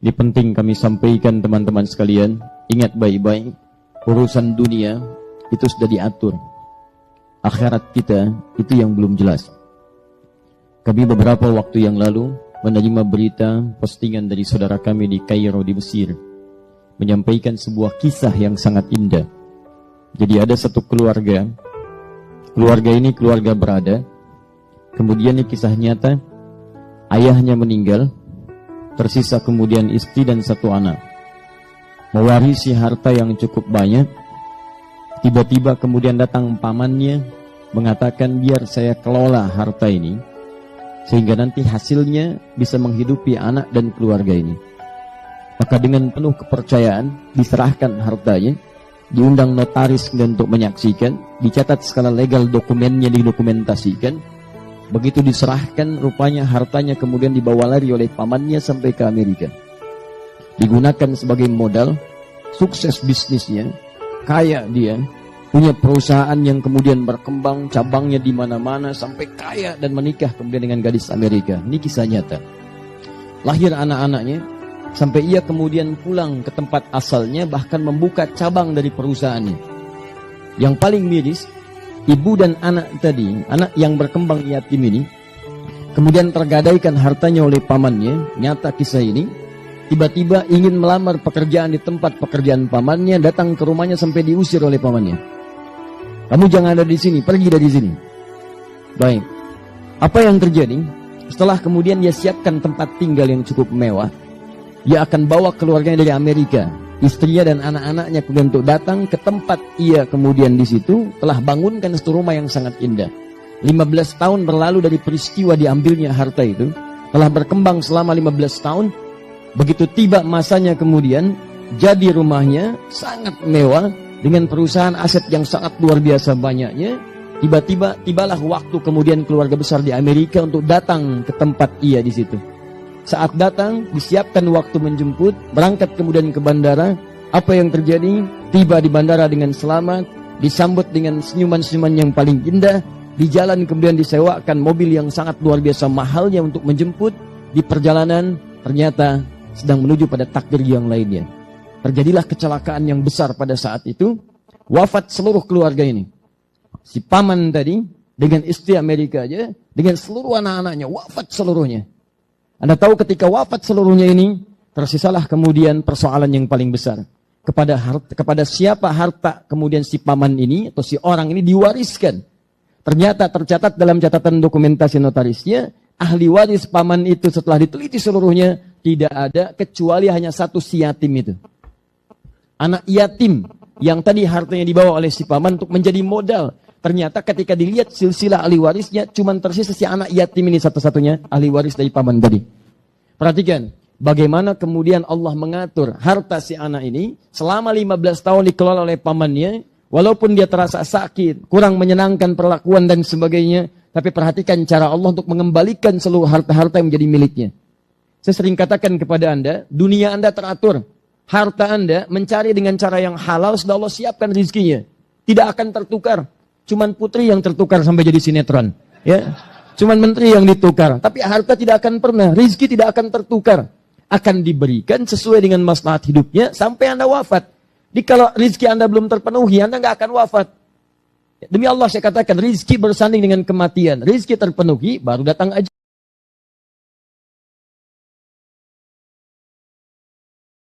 Ini penting kami sampaikan teman-teman sekalian. Ingat baik-baik, urusan dunia itu sudah diatur. Akhirat kita itu yang belum jelas. Kami beberapa waktu yang lalu menerima berita postingan dari saudara kami di Kairo di Mesir, menyampaikan sebuah kisah yang sangat indah. Jadi ada satu keluarga ini keluarga berada. Kemudian ini kisah nyata, ayahnya meninggal, tersisa kemudian istri dan satu anak, mewarisi harta yang cukup banyak. Tiba-tiba kemudian datang pamannya mengatakan, biar saya kelola harta ini sehingga nanti hasilnya bisa menghidupi anak dan keluarga ini. Maka dengan penuh kepercayaan diserahkan hartanya, diundang notaris untuk menyaksikan, dicatat skala legal, dokumennya didokumentasikan. Begitu diserahkan, rupanya hartanya kemudian dibawa lari oleh pamannya sampai ke Amerika. Digunakan sebagai modal, sukses bisnisnya, kaya dia, punya perusahaan yang kemudian berkembang, cabangnya di mana-mana, sampai kaya dan menikah kemudian dengan gadis Amerika. Ini kisah nyata. Lahir anak-anaknya, sampai ia kemudian pulang ke tempat asalnya, bahkan membuka cabang dari perusahaannya. Yang paling miris, ibu dan anak tadi, anak yang berkembang yatim ini, kemudian tergadaikan hartanya oleh pamannya. Nyata kisah ini. Tiba-tiba ingin melamar pekerjaan di tempat pekerjaan pamannya, datang ke rumahnya sampai diusir oleh pamannya. Kamu jangan ada di sini, pergi dari sini. Baik. Apa yang terjadi? Setelah kemudian dia siapkan tempat tinggal yang cukup mewah, dia akan bawa keluarganya dari Amerika, istrinya dan anak-anaknya kemudian untuk datang ke tempat ia kemudian di situ telah bangunkan satu rumah yang sangat indah. 15 tahun berlalu dari peristiwa diambilnya harta itu, telah berkembang selama 15 tahun. Begitu tiba masanya kemudian jadi rumahnya sangat mewah dengan perusahaan aset yang sangat luar biasa banyaknya. Tibalah waktu kemudian keluarga besar di Amerika untuk datang ke tempat ia di situ. Saat datang, disiapkan waktu menjemput, berangkat kemudian ke bandara. Apa yang terjadi? Tiba di bandara dengan selamat, disambut dengan senyuman-senyuman yang paling indah. Di jalan kemudian disewakan mobil yang sangat luar biasa mahalnya untuk menjemput. Di perjalanan, ternyata sedang menuju pada takdir yang lainnya. Terjadilah kecelakaan yang besar pada saat itu. Wafat seluruh keluarga ini. Si paman tadi, dengan istri Amerika aja, dengan seluruh anak-anaknya, wafat seluruhnya. Anda tahu ketika wafat seluruhnya ini, tersisalah kemudian persoalan yang paling besar. Kepada siapa harta kemudian si paman ini atau si orang ini diwariskan. Ternyata tercatat dalam catatan dokumentasi notarisnya, ahli waris paman itu setelah diteliti seluruhnya, tidak ada kecuali hanya satu si yatim itu. Anak yatim yang tadi hartanya dibawa oleh si paman untuk menjadi modal. Ternyata ketika dilihat silsilah ahli warisnya, cuma tersisa si anak yatim ini satu-satunya ahli waris dari paman tadi. Perhatikan, bagaimana kemudian Allah mengatur harta si anak ini selama 15 tahun dikelola oleh pamannya. Walaupun dia terasa sakit, kurang menyenangkan perlakuan dan sebagainya. Tapi perhatikan cara Allah untuk mengembalikan seluruh harta-harta yang menjadi miliknya. Saya sering katakan kepada Anda, dunia Anda teratur. Harta Anda mencari dengan cara yang halal, sudah Allah siapkan rizkinya. Tidak akan tertukar. Cuman putri yang tertukar sampai jadi sinetron, ya. Cuman menteri yang ditukar, tapi harta tidak akan pernah, rizki tidak akan tertukar. Akan diberikan sesuai dengan maslahat hidupnya sampai Anda wafat. Jadi kalau rizki Anda belum terpenuhi, Anda nggak akan wafat. Demi Allah saya katakan, rizki bersanding dengan kematian. Rizki terpenuhi, baru datang aja.